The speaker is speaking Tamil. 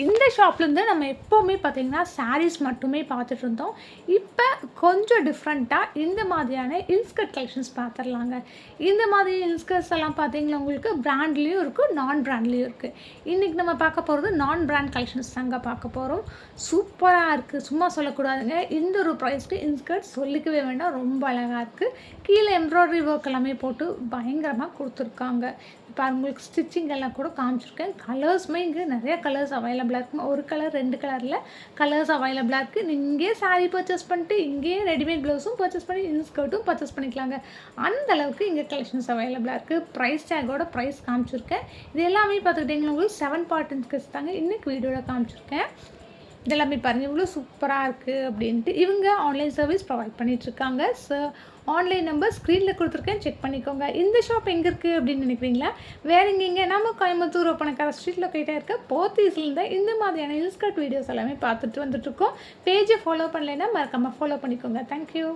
இந்த ஷாப்லேருந்து நம்ம எப்போவுமே பார்த்திங்கன்னா சாரீஸ் மட்டுமே பார்த்துட்டு இருந்தோம். இப்போ கொஞ்சம் டிஃப்ரெண்ட்டாக இந்த மாதிரியான இன்ஸ்கர்ட் கலெக்ஷன்ஸ் பார்த்துடலாங்க. இந்த மாதிரி இன்ஸ்கர்ட்ஸ் எல்லாம் பார்த்திங்கன்னா உங்களுக்கு பிராண்ட்லேயும் இருக்குது, நான் பிராண்ட்லேயும் இருக்குது. இன்றைக்கி நம்ம பார்க்க போகிறது நான் பிராண்ட் கலெக்ஷன்ஸ் தாங்க பார்க்க போகிறோம். சூப்பராக இருக்குது, சும்மா சொல்லக்கூடாதுங்க. இந்த ஒரு ப்ரைஸ்க்கு இன்ஸ்கர்ட் சொல்லிக்கவே வேண்டாம், ரொம்ப அழகாக இருக்குது. கீழே எம்ப்ராய்டரி ஒர்க் எல்லாமே போட்டு பயங்கரமாக கொடுத்துருக்காங்க. இப்போ உங்களுக்கு ஸ்டிச்சிங் எல்லாம் கூட காமிச்சிருக்கேன். கலர்ஸுமே இங்கே நிறைய கலர்ஸ் அவைலபிளாக இருக்குங்க. ஒரு கலர் 2 கலரில் கலர்ஸ் அவைலபிளாக இருக்குது. நீங்கள் இங்கேயே சாரீ பர்ச்சேஸ் பண்ணிட்டு இங்கேயே ரெடிமேட் ப்ளவுஸும் பர்ச்சேஸ் பண்ணி இன்ஸ்கர்ட்டும் பர்ச்சேஸ் பண்ணிக்கலாங்க. அந்த அளவுக்கு இங்கே கலெக்ஷன்ஸ் அவைலபிளாக இருக்குது. ப்ரைஸ் டேக்கோட ப்ரைஸ் காமிச்சிருக்கேன். இது எல்லாமே பார்த்துக்கிட்டிங்கன்னா உங்களுக்கு 7 பார்ட் இன்ஸ்கர்ட்ஸ் தாங்க இன்றைக்கி வீடியோவில் காமிச்சிருக்கேன். இதெல்லாமே பாருங்கள் இவ்வளோ சூப்பராக இருக்குது அப்படின்ட்டு. இவங்க ஆன்லைன் சர்வீஸ் ப்ரொவைட் பண்ணிகிட்ருக்காங்க. ஆன்லைன் நம்பர் ஸ்க்ரீனில் கொடுத்துருக்கேன், செக் பண்ணிக்கோங்க. இந்த ஷாப் எங்கே இருக்குது அப்படின்னு நினைக்கிறீங்களா? வேறு எங்கேங்க நம்ம கோயம்புத்தூர் ஒப்பனக்கார ஸ்ட்ரீட் லொக்கேட்டாக இருக்க போத்தீஸ்லேருந்து இந்த மாதிரியான இன்ஸ்கர்ட் வீடியோஸ் எல்லாமே பார்த்துட்டு வந்துட்டுருக்கோம். பேஜை ஃபாலோ பண்ணலைன்னா மறக்காமல் ஃபாலோ பண்ணிக்கோங்க. தேங்க்யூ.